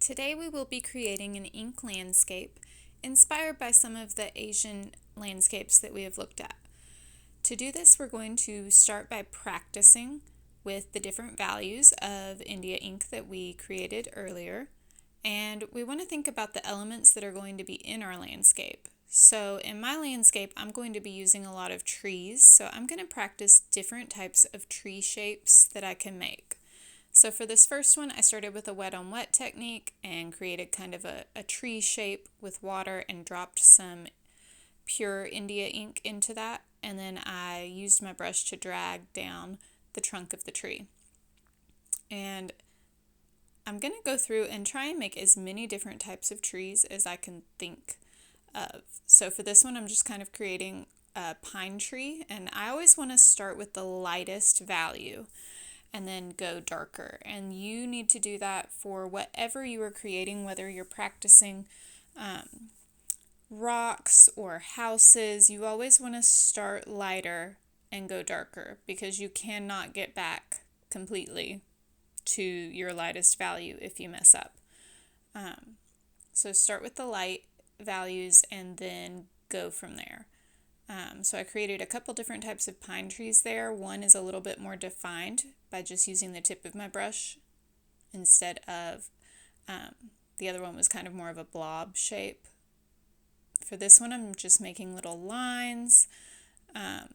Today we will be creating an ink landscape inspired by some of the Asian landscapes that we have looked at. To do this, we're going to start by practicing with the different values of India ink that we created earlier. And we want to think about the elements that are going to be in our landscape. So in my landscape, I'm going to be using a lot of trees. So I'm going to practice different types of tree shapes that I can make. So for this first one, I started with a wet on wet technique and created kind of a tree shape with water and dropped some pure India ink into that. And then I used my brush to drag down the trunk of the tree. And I'm going to go through and try and make as many different types of trees as I can think of. So for this one, I'm just kind of creating a pine tree, and I always want to start with the lightest value and then go darker. And you need to do that for whatever you are creating, whether you're practicing rocks or houses. You always want to start lighter and go darker because you cannot get back completely to your lightest value if you mess up. So start with the light values and then go from there. So I created a couple different types of pine trees there. One is a little bit more defined by just using the tip of my brush instead of the other one was kind of more of a blob shape. For this one, I'm just making little lines, and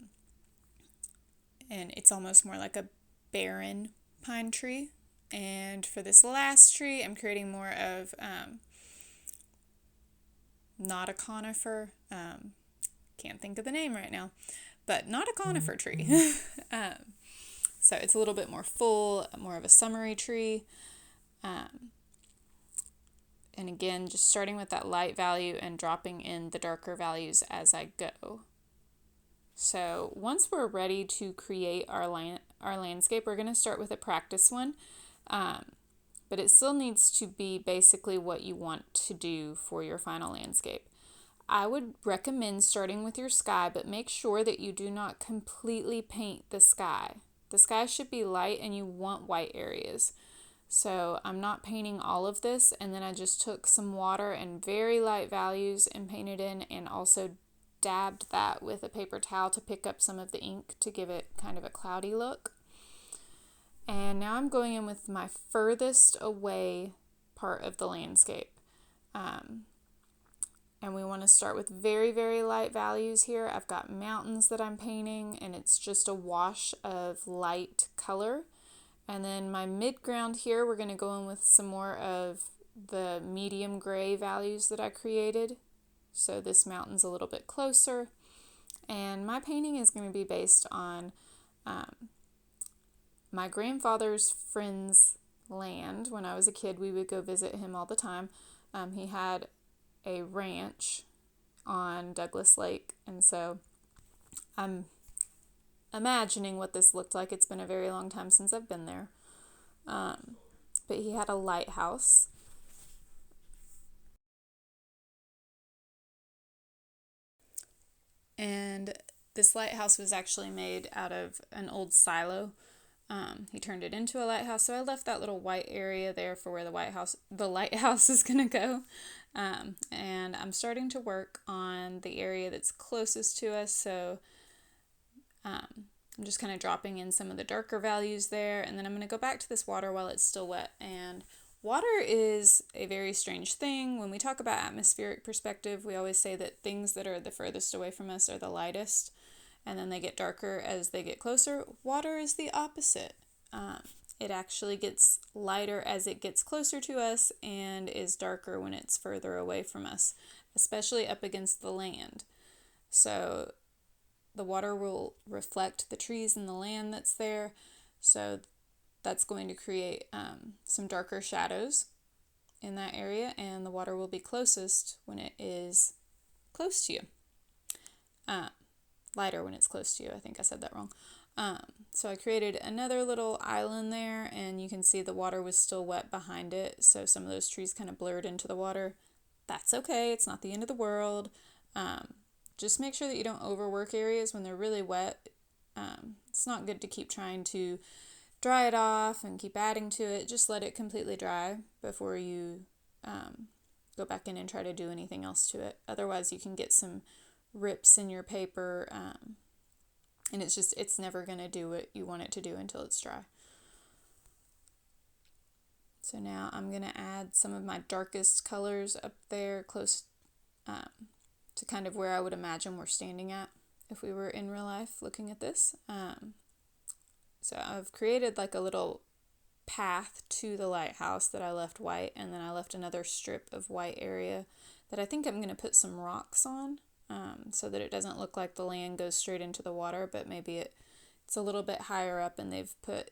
it's almost more like a barren pine tree. And for this last tree, I'm creating more of not a conifer. Can't think of the name right now, but not a conifer tree. So it's a little bit more full, more of a summery tree. And again, just starting with that light value and dropping in the darker values as I go. So once we're ready to create our landscape, we're going to start with a practice one. But it still needs to be basically what you want to do for your final landscape. I would recommend starting with your sky, but make sure that you do not completely paint the sky. The sky should be light and you want white areas. So I'm not painting all of this, and then I just took some water and very light values and painted in, and also dabbed that with a paper towel to pick up some of the ink to give it kind of a cloudy look. And now I'm going in with my furthest away part of the landscape. And we want to start with very, very light values here. I've got mountains that I'm painting, and it's just a wash of light color. And then my mid-ground here, we're going to go in with some more of the medium gray values that I created. So this mountain's a little bit closer. And my painting is going to be based on my grandfather's friend's land. When I was a kid, we would go visit him all the time. He had a ranch on Douglas Lake, and so I'm imagining what this looked like. It's been a very long time since I've been there. But he had a lighthouse. And this lighthouse was actually made out of an old silo. He turned it into a lighthouse, so I left that little white area there for where the lighthouse is going to go. And I'm starting to work on the area that's closest to us, so I'm just kind of dropping in some of the darker values there, and then I'm going to go back to this water while it's still wet. And water is a very strange thing. When we talk about atmospheric perspective, we always say that things that are the furthest away from us are the lightest, and then they get darker as they get closer. Water is the opposite. It actually gets lighter as it gets closer to us and is darker when it's further away from us, especially up against the land. So the water will reflect the trees and the land that's there. So that's going to create some darker shadows in that area, and the water will be closest when it is close to you. Lighter when it's close to you. I think I said that wrong. So I created another little island there, and you can see the water was still wet behind it, so some of those trees kind of blurred into the water. That's okay, it's not the end of the world. Just make sure that you don't overwork areas when they're really wet. It's not good to keep trying to dry it off and keep adding to it. Just let it completely dry before you go back in and try to do anything else to it. Otherwise, you can get some rips in your paper, and it's never going to do what you want it to do until it's dry. So now I'm going to add some of my darkest colors up there close to kind of where I would imagine we're standing at if we were in real life looking at this. So I've created like a little path to the lighthouse that I left white, and then I left another strip of white area that I think I'm going to put some rocks on, so that it doesn't look like the land goes straight into the water, but maybe it's a little bit higher up and they've put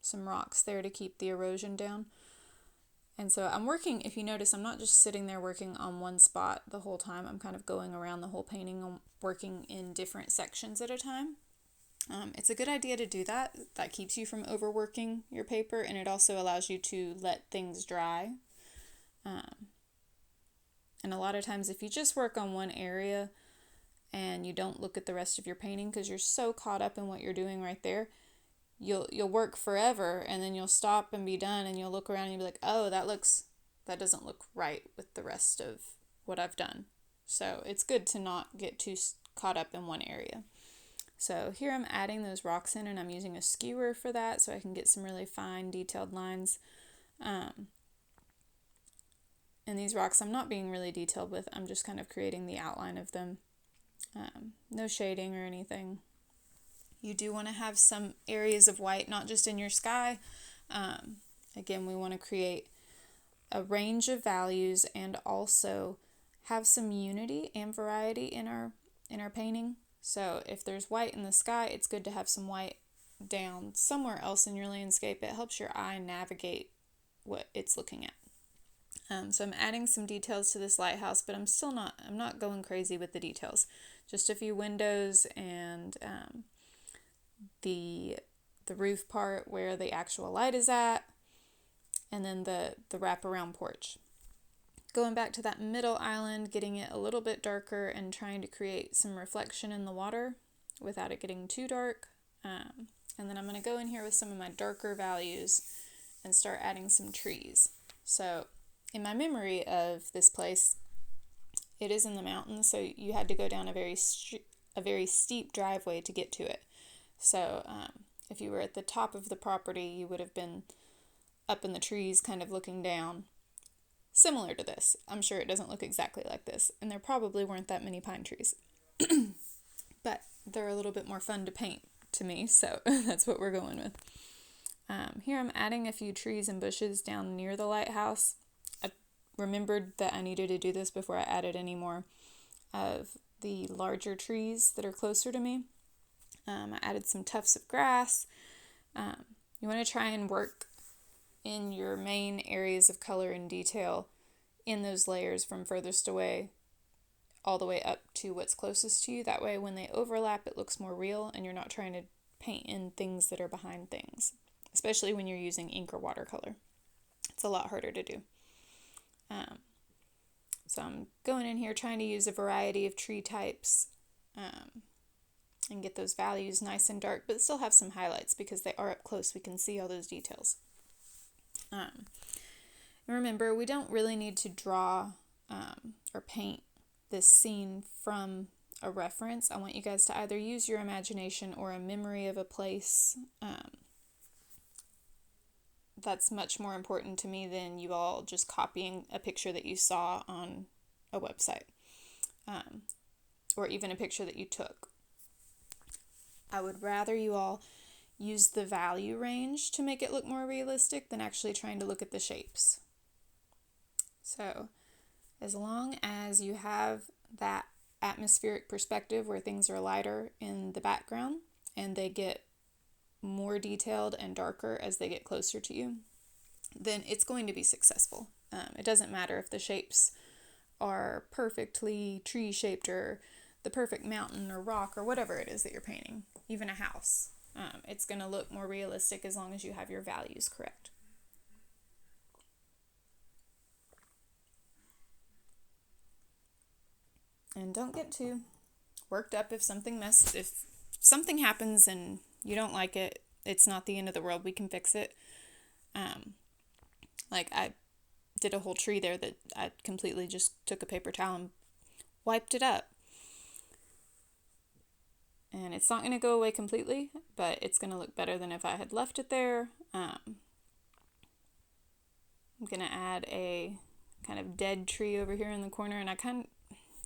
some rocks there to keep the erosion down. And so I'm working, if you notice, I'm not just sitting there working on one spot the whole time. I'm kind of going around the whole painting and working in different sections at a time. It's a good idea to do that. That keeps you from overworking your paper, and it also allows you to let things dry. And a lot of times if you just work on one area and you don't look at the rest of your painting because you're so caught up in what you're doing right there, you'll work forever, and then you'll stop and be done, and you'll look around and you'll be like, oh, that doesn't look right with the rest of what I've done. So it's good to not get too caught up in one area. So here I'm adding those rocks in, and I'm using a skewer for that so I can get some really fine detailed lines. And these rocks I'm not being really detailed with. I'm just kind of creating the outline of them. No shading or anything. You do want to have some areas of white, not just in your sky. Again, we want to create a range of values and also have some unity and variety in our painting. So if there's white in the sky, it's good to have some white down somewhere else in your landscape. It helps your eye navigate what it's looking at. So I'm adding some details to this lighthouse, but I'm not going crazy with the details. Just a few windows and the roof part where the actual light is at, and then the wraparound porch. Going back to that middle island, getting it a little bit darker and trying to create some reflection in the water without it getting too dark. And then I'm going to go in here with some of my darker values and start adding some trees. So in my memory of this place, it is in the mountains, so you had to go down a very steep driveway to get to it. So if you were at the top of the property, you would have been up in the trees kind of looking down. Similar to this. I'm sure it doesn't look exactly like this, and there probably weren't that many pine trees. But they're a little bit more fun to paint to me, so that's what we're going with. Here I'm adding a few trees and bushes down near the lighthouse. I remembered that I needed to do this before I added any more of the larger trees that are closer to me. I added some tufts of grass. You want to try and work in your main areas of color and detail in those layers from furthest away all the way up to what's closest to you. That way when they overlap, it looks more real, and you're not trying to paint in things that are behind things, especially when you're using ink or watercolor. It's a lot harder to do. So I'm going in here trying to use a variety of tree types and get those values nice and dark, but still have some highlights because they are up close. We can see all those details. And remember, we don't really need to draw or paint this scene from a reference. I want you guys to either use your imagination or a memory of a place. That's much more important to me than you all just copying a picture that you saw on a website, or even a picture that you took. I would rather you all use the value range to make it look more realistic than actually trying to look at the shapes. So as long as you have that atmospheric perspective where things are lighter in the background and they get more detailed and darker as they get closer to you, then it's going to be successful. It doesn't matter if the shapes are perfectly tree-shaped or the perfect mountain or rock or whatever it is that you're painting, even a house. It's going to look more realistic as long as you have your values correct. And don't get too worked up if something happens and you don't like it. It's not the end of the world. We can fix it. Like did a whole tree there that I completely just took a paper towel and wiped it up. And it's not going to go away completely, but it's going to look better than if I had left it there. I'm going to add a kind of dead tree over here in the corner, and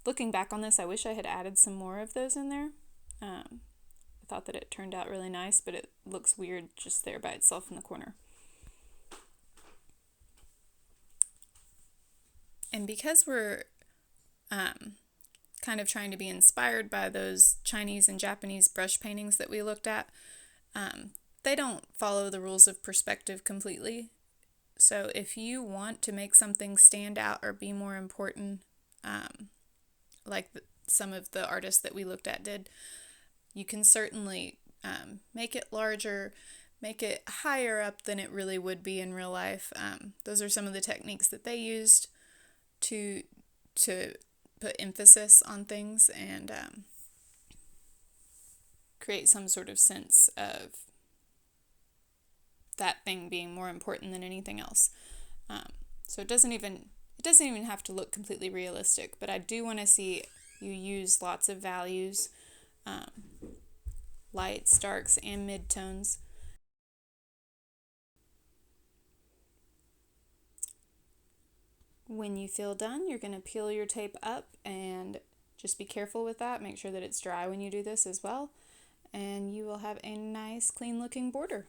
looking back on this, I wish I had added some more of those in there. I thought that it turned out really nice, but it looks weird just there by itself in the corner. And because we're kind of trying to be inspired by those Chinese and Japanese brush paintings that we looked at, they don't follow the rules of perspective completely. So if you want to make something stand out or be more important, like some of the artists that we looked at did, you can certainly make it larger, make it higher up than it really would be in real life. Those are some of the techniques that they used to put emphasis on things and create some sort of sense of that thing being more important than anything else. So it doesn't even have to look completely realistic, but I do want to see you use lots of values, lights, darks, and midtones. When you feel done, you're going to peel your tape up, and just be careful with that. Make sure that it's dry when you do this as well, and you will have a nice, clean looking border.